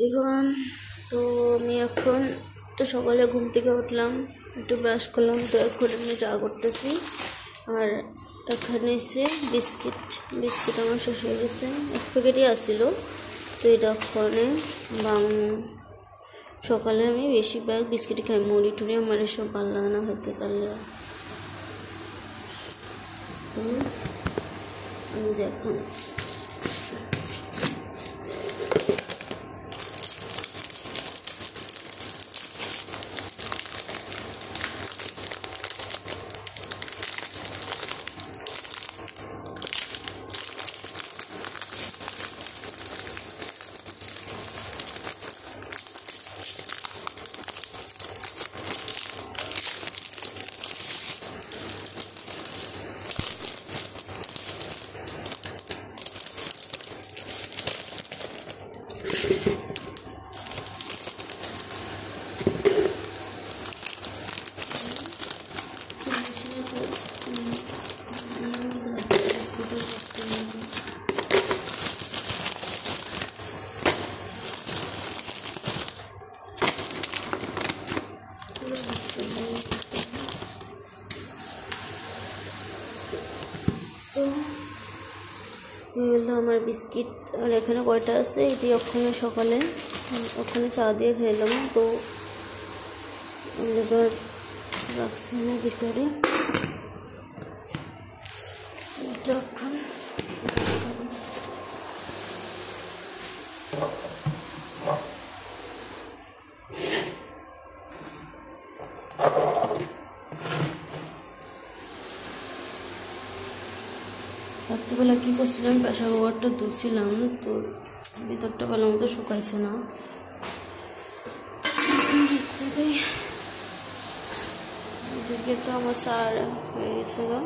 জীবন। তো আমি এখন তো সকালে ঘুম থেকে উঠলাম, একটু ব্রাশ করলাম, তো এখন আমি চা করতেছি। আর এখানে এসে বিস্কিট আমার শেষ হয়ে গেছে, এক প্যাকেটই আসছিলো। তো এটা ওখানে সকালে আমি বেশিরভাগ বিস্কিট খাই, মুড়ি টুড়ি আমার এসব ভালো লাগে না হইতে। তাহলে তো আমি দেখুন তো হলো আমার বিস্কিট। আর এখানে কয়টা আছে, এটি ওখানে সকালে ওখানে চা দিয়ে খেলাম। তো এবার রাখছি না ভিতরে, এটা এখন রাত্রিবেলা কী করছিলাম, প্রেশার কুকারটা ধুছিলাম, তো ভিতরটা ভালো মতো শুকাইছে না। এদিকে তো আমার চার হয়ে গেছে গা।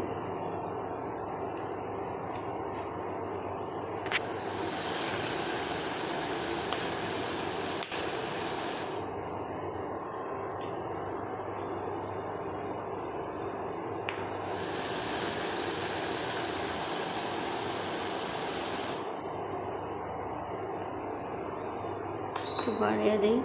একটু বাড়িয়ে দিই।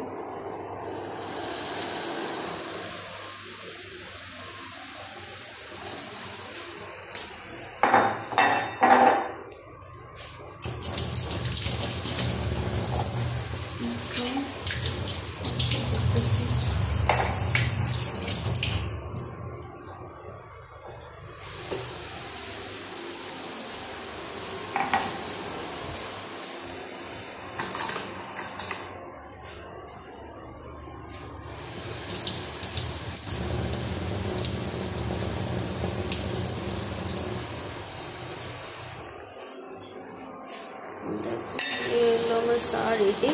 আমার চা রেডি,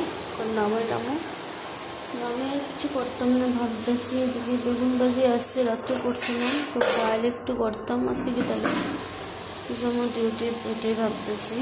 নামে কিছু করতাম না, ভাবতেছি এদিকে বেগুন ভাজি আসছে, রাত্রে করছিলাম, তো বাইরে একটু করতাম আজকে কি, তাহলে আমার ডিউটি ওইটাই ভাবতেছি।